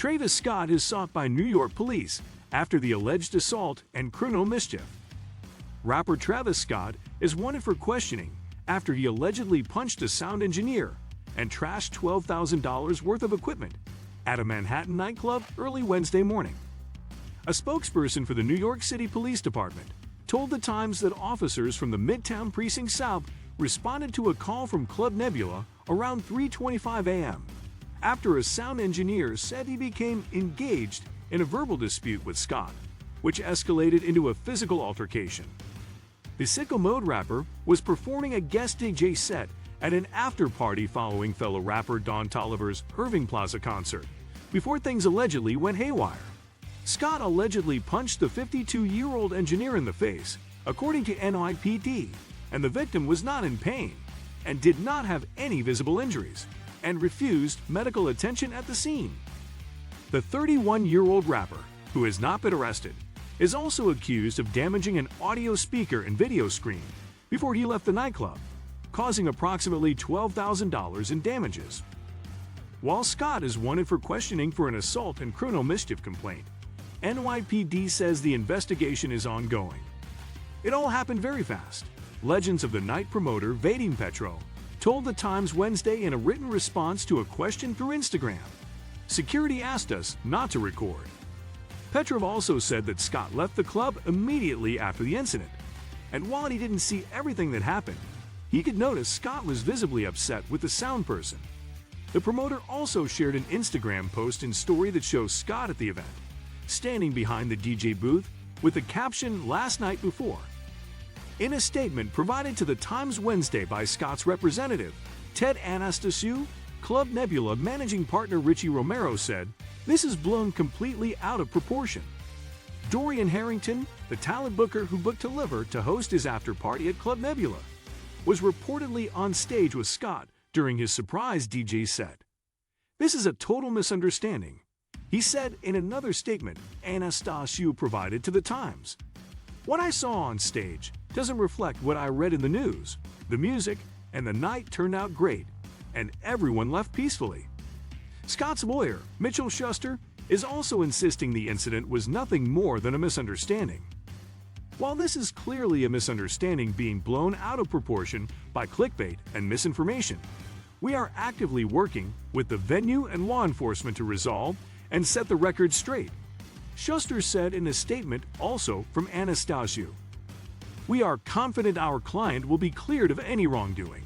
Travis Scott is sought by New York police after the alleged assault and criminal mischief. Rapper Travis Scott is wanted for questioning after he allegedly punched a sound engineer and trashed $12,000 worth of equipment at a Manhattan nightclub early Wednesday morning. A spokesperson for the New York City Police Department told The Times that officers from the Midtown Precinct South responded to a call from Club Nebula around 3:25 a.m. after a sound engineer said he became engaged in a verbal dispute with Scott, which escalated into a physical altercation. The Sicko Mode rapper was performing a guest DJ set at an after-party following fellow rapper Don Toliver's Irving Plaza concert, before things allegedly went haywire. Scott allegedly punched the 52-year-old engineer in the face, according to NYPD, and the victim was not in pain and did not have any visible injuries and refused medical attention at the scene. The 31-year-old rapper, who has not been arrested, is also accused of damaging an audio speaker and video screen before he left the nightclub, causing approximately $12,000 in damages. While Scott is wanted for questioning for an assault and criminal mischief complaint, NYPD says the investigation is ongoing. It all happened very fast. Legends of the night promoter Vadim Petrov told The Times Wednesday in a written response to a question through Instagram. Security asked us not to record. Petrov also said that Scott left the club immediately after the incident, and while he didn't see everything that happened, he could notice Scott was visibly upset with the sound person. The promoter also shared an Instagram post and story that shows Scott at the event, standing behind the DJ booth with the caption "Last night before." In a statement provided to The Times Wednesday by Scott's representative, Ted Anastasiou, Club Nebula managing partner Richie Romero said, "This is blown completely out of proportion." Dorian Harrington, the talent booker who booked Toliver to host his after-party at Club Nebula, was reportedly on stage with Scott during his surprise DJ set. "This is a total misunderstanding," he said in another statement Anastasiou provided to The Times. "What I saw on stage doesn't reflect what I read in the news. The music and the night turned out great, and everyone left peacefully." Scott's lawyer, Mitchell Schuster, is also insisting the incident was nothing more than a misunderstanding. While this is clearly a misunderstanding being blown out of proportion by clickbait and misinformation, we are actively working with the venue and law enforcement to resolve and set the record straight, Schuster said in a statement also from Anastasiou. "We are confident our client will be cleared of any wrongdoing."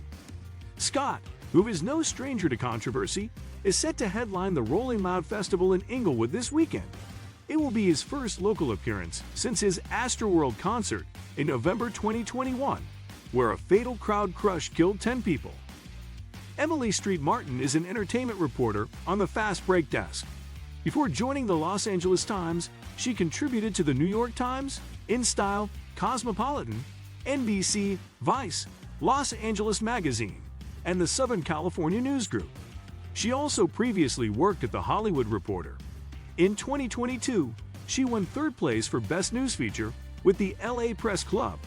Scott, who is no stranger to controversy, is set to headline the Rolling Loud Festival in Inglewood this weekend. It will be his first local appearance since his Astroworld concert in November 2021, where a fatal crowd crush killed 10 people. Emily Street Martin is an entertainment reporter on the Fast Break desk. Before joining the Los Angeles Times, she contributed to the New York Times, InStyle, Cosmopolitan, NBC, Vice, Los Angeles Magazine, and the Southern California News Group. She also previously worked at The Hollywood Reporter. In 2022, she won third place for Best News Feature with the LA Press Club.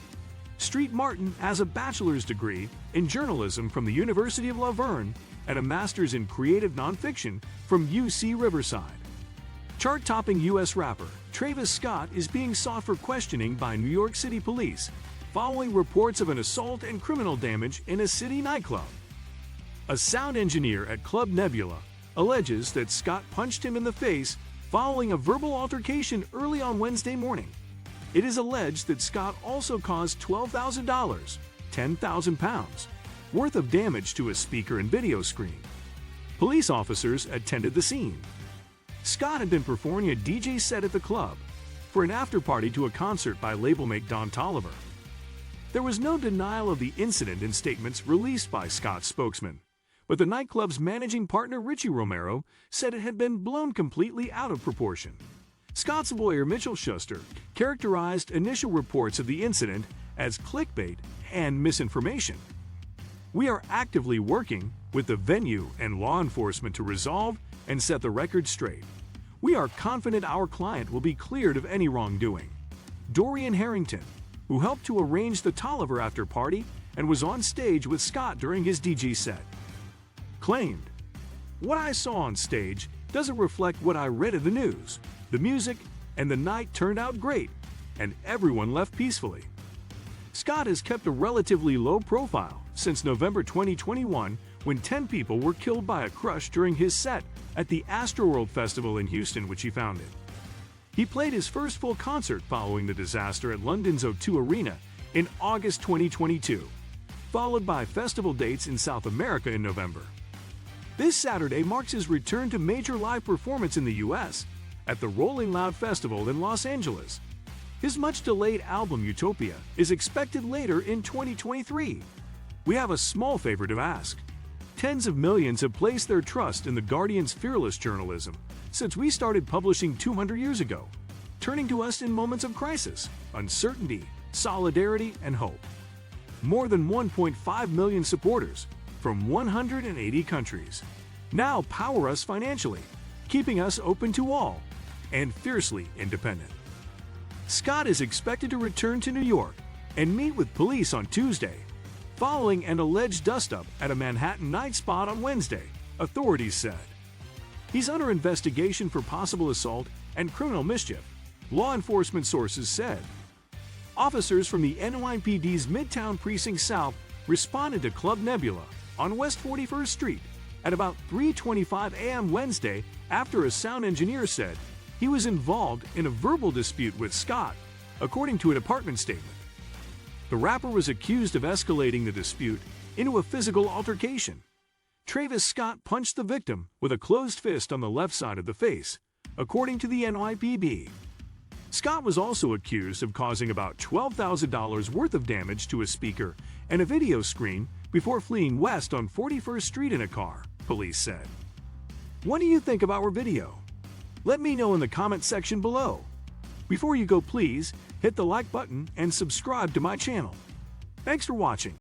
Street Martin has a bachelor's degree in journalism from the University of La Verne and a master's in creative nonfiction from UC Riverside. Chart-topping U.S. rapper Travis Scott is being sought for questioning by New York City police following reports of an assault and criminal damage in a city nightclub. A sound engineer at Club Nebula alleges that Scott punched him in the face following a verbal altercation early on Wednesday morning. It is alleged that Scott also caused $12,000, 10,000 pounds, worth of damage to a speaker and video screen. Police officers attended the scene. Scott had been performing a DJ set at the club for an after-party to a concert by labelmate Don Toliver. There was no denial of the incident in statements released by Scott's spokesman, but the nightclub's managing partner Richie Romero said it had been blown completely out of proportion. Scott's lawyer Mitchell Schuster characterized initial reports of the incident as clickbait and misinformation. "We are actively working with the venue and law enforcement to resolve and set the record straight. We are confident our client will be cleared of any wrongdoing." Dorian Harrington, who helped to arrange the Toliver after party and was on stage with Scott during his DJ set, claimed, "What I saw on stage doesn't reflect what I read in the news. The music and the night turned out great, and everyone left peacefully. Scott has kept a relatively low profile since November 2021, when 10 people were killed by a crush during his set at the Astroworld Festival in Houston, which he founded. He played his first full concert following the disaster at London's O2 Arena in August 2022, followed by festival dates in South America in November. This Saturday marks his return to major live performance in the US at the Rolling Loud Festival in Los Angeles. His much-delayed album Utopia is expected later in 2023. We have a small favor to ask. Tens of millions have placed their trust in the Guardian's fearless journalism since we started publishing 200 years ago, turning to us in moments of crisis, uncertainty, solidarity, and hope. More than 1.5 million supporters from 180 countries now power us financially, keeping us open to all and fiercely independent. Scott is expected to return to New York and meet with police on Tuesday, following an alleged dust-up at a Manhattan night spot on Wednesday, authorities said. He's under investigation for possible assault and criminal mischief, law enforcement sources said. Officers from the NYPD's Midtown Precinct South responded to Club Nebula on West 41st Street at about 3:25 a.m. Wednesday after a sound engineer said he was involved in a verbal dispute with Scott, according to a department statement. The rapper was accused of escalating the dispute into a physical altercation. Travis Scott punched the victim with a closed fist on the left side of the face, according to the NYPD. Scott was also accused of causing about $12,000 worth of damage to a speaker and a video screen before fleeing west on 41st Street in a car, police said. What do you think of our video? Let me know in the comment section below. Before you go, please hit the like button and subscribe to my channel. Thanks for watching.